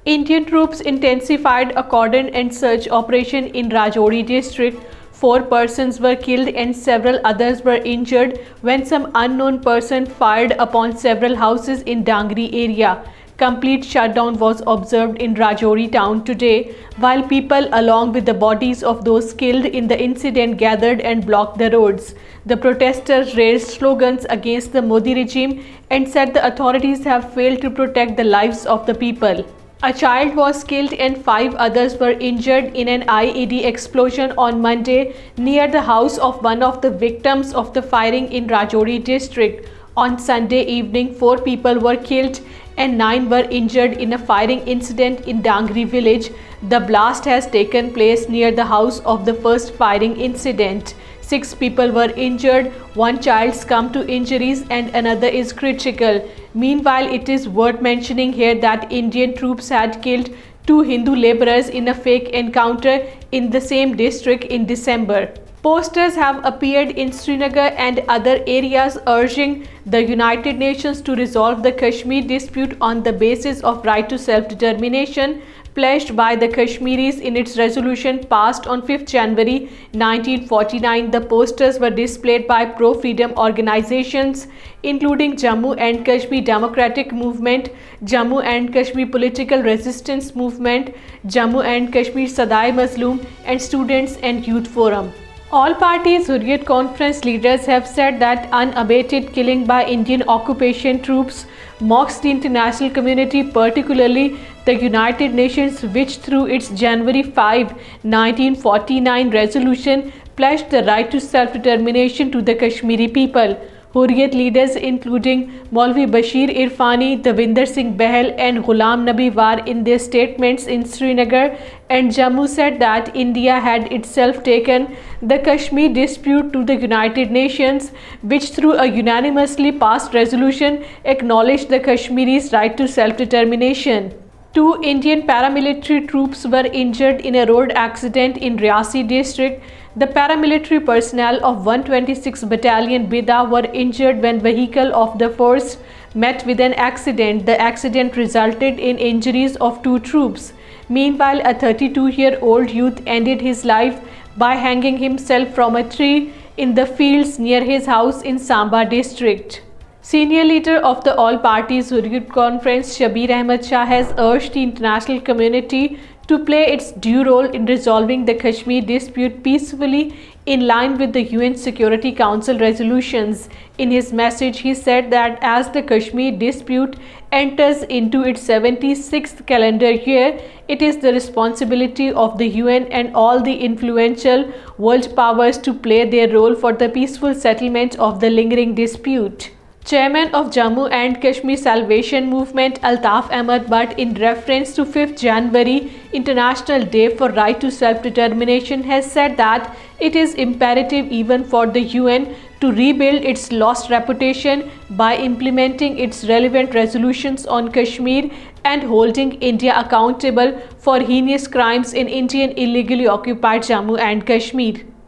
Indian troops intensified a cordon and search operation in Rajouri District. 4 persons were killed and several others were injured when some unknown person fired upon several houses in Dangri area. Complete shutdown was observed in Rajouri town today, while people along with the bodies of those killed in the incident gathered and blocked the roads. The protesters raised slogans against the Modi regime and said the authorities have failed to protect the lives of the people. A child was killed and 5 others were injured in an IED explosion on Monday near the house of one of the victims of the firing in Rajouri district. On Sunday evening, 4 people were killed and 9 were injured in a firing incident in Dangri village. The blast has taken place near the house of the first firing incident. 6 people were injured, 1 child succumbed to injuries and another is critical. Meanwhile, it is worth mentioning here that Indian troops had killed 2 Hindu laborers in a fake encounter in the same district in December. Posters have appeared in Srinagar and other areas urging the United Nations to resolve the Kashmir dispute on the basis of right to self-determination pledged by the Kashmiris in its resolution passed on 5th January 1949. The posters were displayed by pro-freedom organizations including Jammu and Kashmir Democratic Movement, Jammu and Kashmir Political Resistance Movement, Jammu and Kashmir Sadai Mazloom, and Students and Youth Forum. All Parties Hurriyat Conference leaders have said that unabated killing by Indian occupation troops mocks the international community, particularly the United Nations, which through its January 5, 1949 resolution pledged the right to self-determination to the Kashmiri people. Hurriyat leaders including Moulvi Bashir Irfani, Devinder Bahl and Ghulam Nabi were in their statements in Srinagar and Jammu said that India had itself taken the Kashmir dispute to the United Nations, which through a unanimously passed resolution acknowledged the Kashmiris' right to self-determination. 2 Indian paramilitary troops were injured in a road accident in Riyasi district. The paramilitary personnel of 126 Battalion Bida were injured when vehicle of the force met with an accident. The accident resulted in injuries of 2 troops. Meanwhile, a 32-year-old youth ended his life by hanging himself from a tree in the fields near his house in Samba district. Senior leader of the All Parties Hurriyat Conference, Shabbir Ahmed Shah, has urged the international community to play its due role in resolving the Kashmir dispute peacefully in line with the UN Security Council resolutions. In his message, he said that as the Kashmir dispute enters into its 76th calendar year, it is the responsibility of the UN and all the influential world powers to play their role for the peaceful settlement of the lingering dispute. Chairman of Jammu and Kashmir Salvation Movement Altaf Ahmad Butt, in reference to 5th January International Day for Right to Self-Determination, has said that it is imperative even for the UN to rebuild its lost reputation by implementing its relevant resolutions on Kashmir and holding India accountable for heinous crimes in Indian illegally occupied Jammu and Kashmir.